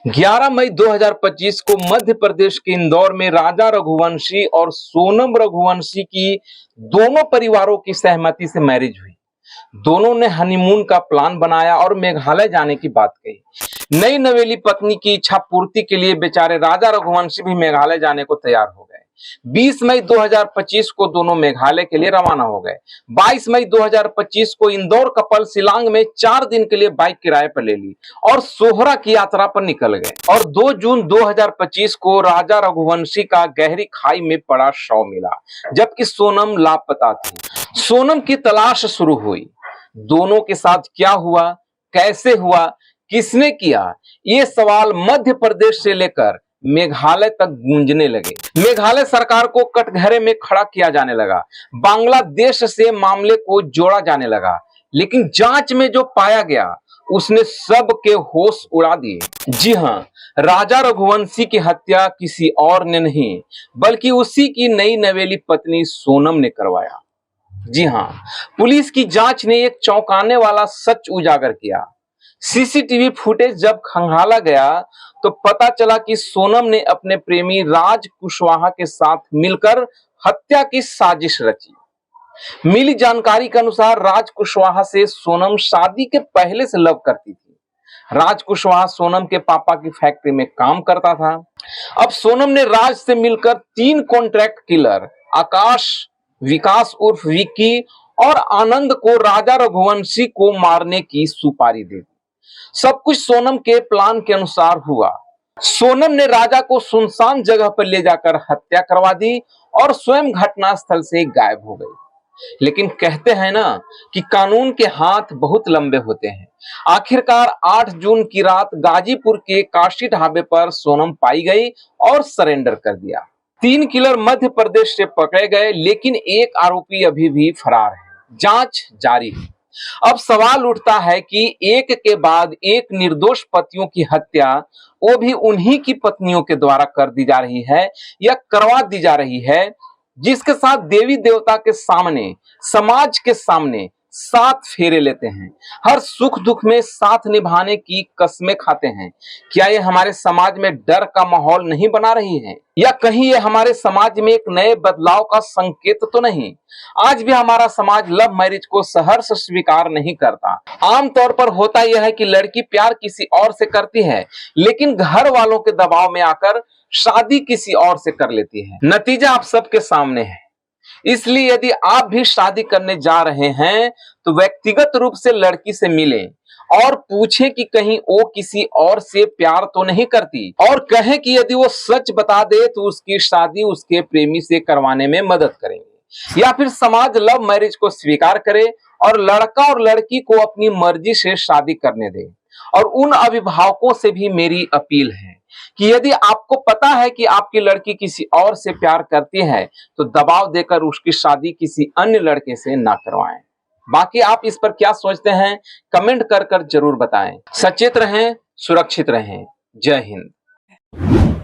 11 मई 2025 को मध्य प्रदेश के इंदौर में राजा रघुवंशी और सोनम रघुवंशी की दोनों परिवारों की सहमति से मैरिज हुई। दोनों ने हनीमून का प्लान बनाया और मेघालय जाने की बात कही। नई नवेली पत्नी की इच्छा पूर्ति के लिए बेचारे राजा रघुवंशी भी मेघालय जाने को तैयार हो गए। 20 मई 2025 को दोनों मेघालय के लिए रवाना हो गए। 22 मई 2025 को इंदौर कपल शिलांग में 4 दिन के लिए बाइक किराए पर ले ली और सोहरा की यात्रा पर निकल गए। और 2 जून 2025 को राजा रघुवंशी का गहरी खाई में पड़ा शव मिला, जबकि सोनम लापता थी। सोनम की तलाश शुरू हुई। दोनों के साथ क्या हुआ, कैसे हुआ, किसने किया, ये सवाल मध्य प्रदेश से लेकर मेघालय तक गूंजने लगे। मेघालय सरकार को कटघरे में खड़ा किया जाने लगा। बांग्लादेश से मामले को जोड़ा जाने लगा, लेकिन जांच में जो पाया गया उसने सबके होश उड़ा दिए। जी हां, राजा रघुवंशी की हत्या किसी और ने नहीं बल्कि उसी की नई नवेली पत्नी सोनम ने करवाया। जी हां, पुलिस की जांच ने एक चौंकाने वाला सच उजागर किया। सीसीटीवी फुटेज जब खंगाला गया तो पता चला कि सोनम ने अपने प्रेमी राज कुशवाहा के साथ मिलकर हत्या की साजिश रची। मिली जानकारी के अनुसार राज कुशवाहा से सोनम शादी के पहले से लव करती थी। राज कुशवाहा सोनम के पापा की फैक्ट्री में काम करता था। अब सोनम ने राज से मिलकर 3 कॉन्ट्रैक्ट किलर आकाश, विकास उर्फ विक्की और आनंद को राजा रघुवंशी को मारने की सुपारी दे दी। सब कुछ सोनम के प्लान के अनुसार हुआ। सोनम ने राजा को सुनसान जगह पर ले जाकर हत्या करवा दी और स्वयं घटनास्थल से गायब हो गई। लेकिन कहते हैं ना कि कानून के हाथ बहुत लंबे होते हैं। आखिरकार 8 जून की रात गाजीपुर के काशी ढाबे पर सोनम पाई गई और सरेंडर कर दिया। 3 किलर मध्य प्रदेश से पकड़े गए, लेकिन एक आरोपी अभी भी फरार है। जांच जारी है। अब सवाल उठता है कि एक के बाद एक निर्दोष पतियों की हत्या वो भी उन्हीं की पत्नियों के द्वारा कर दी जा रही है या करवा दी जा रही है, जिसके साथ देवी देवता के सामने, समाज के सामने 7 फेरे लेते हैं, हर सुख दुख में साथ निभाने की कस्में खाते हैं। क्या ये हमारे समाज में डर का माहौल नहीं बना रही है, या कहीं ये हमारे समाज में एक नए बदलाव का संकेत तो नहीं? आज भी हमारा समाज लव मैरिज को सहर्ष स्वीकार नहीं करता। आमतौर पर होता यह है कि लड़की प्यार किसी और से करती है, लेकिन घर वालों के दबाव में आकर शादी किसी और से कर लेती है। नतीजा आप सबके सामने है। इसलिए यदि आप भी शादी करने जा रहे हैं तो व्यक्तिगत रूप से लड़की से मिलें और पूछें कि कहीं वो किसी और से प्यार तो नहीं करती, और कहें कि यदि वो सच बता दे तो उसकी शादी उसके प्रेमी से करवाने में मदद करेंगे। या फिर समाज लव मैरिज को स्वीकार करे और लड़का और लड़की को अपनी मर्जी से शादी करने दे। और उन अभिभावकों से भी मेरी अपील है कि यदि आपको पता है कि आपकी लड़की किसी और से प्यार करती है तो दबाव देकर उसकी शादी किसी अन्य लड़के से ना करवाएं। बाकी आप इस पर क्या सोचते हैं, कमेंट कर जरूर बताएं। सचेत रहें, सुरक्षित रहें। जय हिंद।